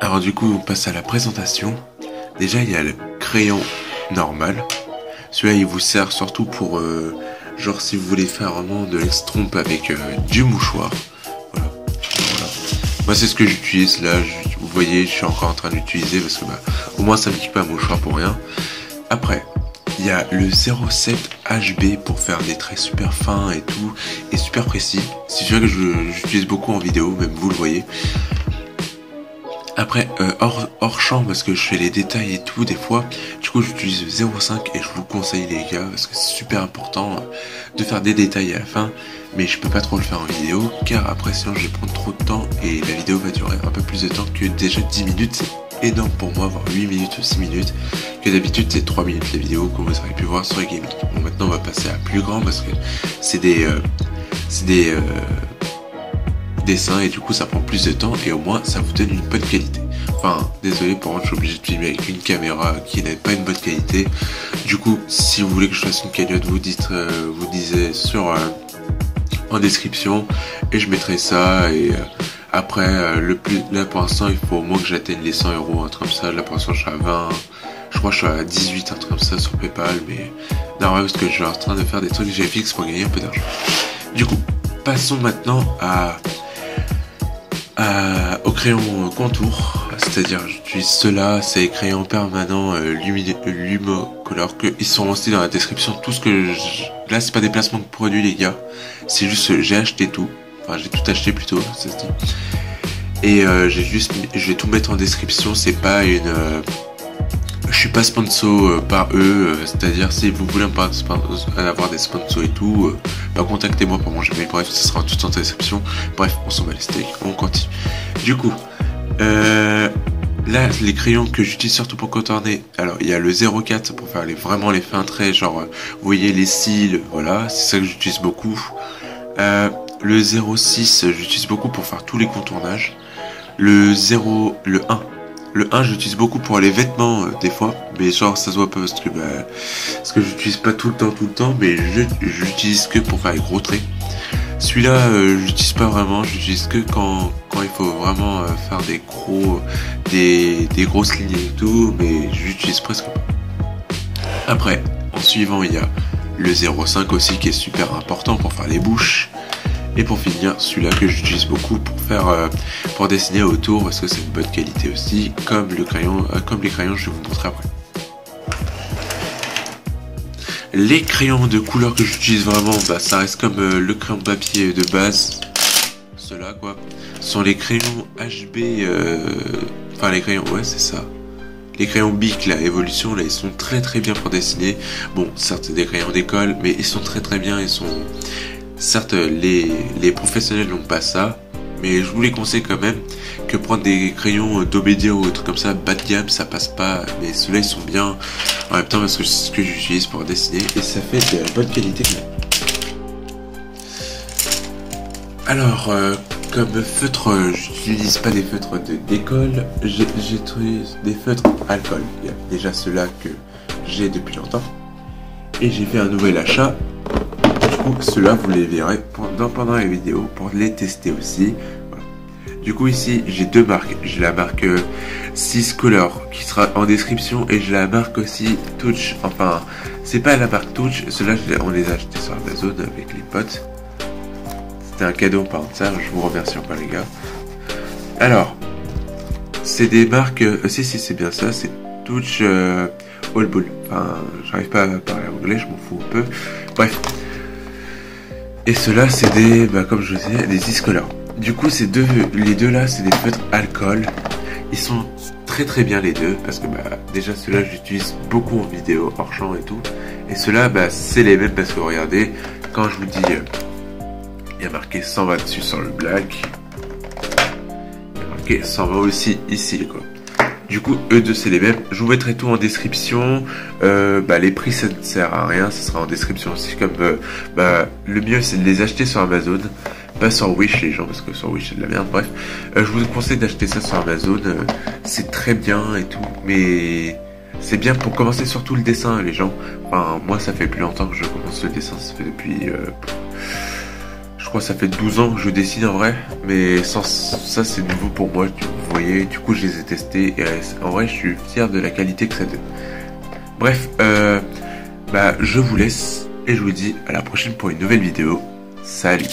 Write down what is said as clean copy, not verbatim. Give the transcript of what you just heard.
Alors du coup, on passe à la présentation. Déjà, il y a le crayon normal. Celui-là, il vous sert surtout pour, genre, si vous voulez faire vraiment de l'estompe avec du mouchoir. Voilà. Voilà. Moi, c'est ce que j'utilise là. Vous voyez, je suis encore en train d'utiliser parce que, au moins, ça me pique pas un mouchoir pour rien. Après, il y a le 07 HB pour faire des traits super fins et tout, et super précis. C'est celui-là que j'utilise beaucoup en vidéo, même vous le voyez. Après, hors champ, parce que je fais les détails et tout, des fois, du coup j'utilise le 0,5 et je vous conseille les gars, parce que c'est super important de faire des détails à la fin, mais je peux pas trop le faire en vidéo, car après sinon je vais prendre trop de temps et la vidéo va durer un peu plus de temps que déjà 10 minutes, c'est énorme pour moi, voire 8 minutes ou 6 minutes, que d'habitude c'est 3 minutes les vidéos comme vous aurez pu voir sur les gaming. Bon, maintenant on va passer à plus grand parce que c'est des dessin et du coup ça prend plus de temps et au moins ça vous donne une bonne qualité. Enfin désolé pour moi, je suis obligé de filmer avec une caméra qui n'a pas une bonne qualité. Du coup si vous voulez que je fasse une cagnotte, vous disiez sur en description et je mettrai ça. Et après le plus là pour l'instant il faut au moins que j'atteigne les 100 €, un truc comme ça. Là pour l'instant je suis à 20, je crois que je suis à 18, un truc comme ça sur PayPal, mais normal parce que je suis en train de faire des trucs GFX pour gagner un peu d'argent. Du coup passons maintenant au crayon contour, c'est-à-dire j'utilise ceux-là, c'est les crayons permanents Lumocolor, que ils sont aussi dans la description. Tout ce que là c'est pas des placements de produits les gars, c'est juste j'ai acheté tout, enfin j'ai tout acheté plutôt, ça se dit, et je vais tout mettre en description. C'est pas une je suis pas sponsor par eux, c'est-à-dire si vous voulez avoir des sponsors et tout, contactez-moi pour mon Gmail. Bref, ça sera tout en description. Bref, on s'en bat les steaks, on continue. Du coup, là, les crayons que j'utilise surtout pour contourner, alors il y a le 04 pour faire vraiment les fins traits, genre, vous voyez les cils, voilà, c'est ça que j'utilise beaucoup. Le 06, j'utilise beaucoup pour faire tous les contournages. Le 1, j'utilise beaucoup pour les vêtements des fois, mais genre ça se voit pas parce que j'utilise pas tout le temps, mais j'utilise que pour faire les gros traits. Celui-là, j'utilise pas vraiment, j'utilise que quand il faut vraiment faire des grosses lignes et tout, mais j'utilise presque pas. Après, en suivant, il y a le 05 aussi qui est super important pour faire les bouches. Et pour finir, celui-là que j'utilise beaucoup pour dessiner autour, parce que c'est une bonne qualité aussi, comme les crayons, je vais vous montrer après. Les crayons de couleur que j'utilise vraiment, ça reste comme le crayon de papier de base. Ceux-là quoi, sont les crayons HB, enfin les crayons, ouais c'est ça. Les crayons Bic, la Evolution, là, ils sont très très bien pour dessiner. Bon, certes c'est des crayons d'école, mais ils sont très très bien, ils sont... Certes, les professionnels n'ont pas ça, mais je vous les conseille quand même, que prendre des crayons d'Obédia ou autre comme ça, bas de gamme, ça passe pas, mais ceux-là ils sont bien en même temps parce que c'est ce que j'utilise pour dessiner et ça fait de la bonne qualité. Alors, comme feutre, j'utilise pas des feutres d'école, j'utilise des feutres alcool. Il y a déjà ceux-là que j'ai depuis longtemps et j'ai fait un nouvel achat. Ceux-là vous les verrez pendant les vidéos pour les tester aussi. Voilà. Du coup ici j'ai deux marques, j'ai la marque 6 Color qui sera en description et j'ai la marque aussi Touch, enfin c'est pas la marque Touch, ceux-là on les a achetés sur Amazon avec les potes. C'était un cadeau par ça, je vous remercie encore les gars. Alors c'est des marques, si c'est bien ça, c'est Touch All Bull, enfin j'arrive pas à parler anglais, je m'en fous un peu, bref. Et ceux-là, c'est des, comme je vous disais, des 6 Color. Du coup, les deux là, c'est des feutres alcool. Ils sont très très bien les deux, parce que déjà ceux-là, j'utilise beaucoup en vidéo, hors champ et tout. Et ceux-là, c'est les mêmes parce que regardez, quand je vous dis, il y a marqué 120 dessus sur le black. Il y a marqué 120 aussi ici, quoi. Du coup, eux deux, c'est les mêmes. Je vous mettrai tout en description. Les prix, ça ne sert à rien. Ça sera en description aussi. Comme le mieux, c'est de les acheter sur Amazon. Pas sur Wish, les gens, parce que sur Wish, c'est de la merde. Bref, je vous conseille d'acheter ça sur Amazon. C'est très bien et tout. Mais c'est bien pour commencer surtout le dessin, les gens. Enfin, moi, ça fait plus longtemps que je commence le dessin. Ça fait depuis... je crois que ça fait 12 ans que je dessine en vrai, mais sans ça c'est nouveau pour moi, vous voyez, du coup je les ai testés et en vrai je suis fier de la qualité que ça donne. Bref, je vous laisse et je vous dis à la prochaine pour une nouvelle vidéo. Salut!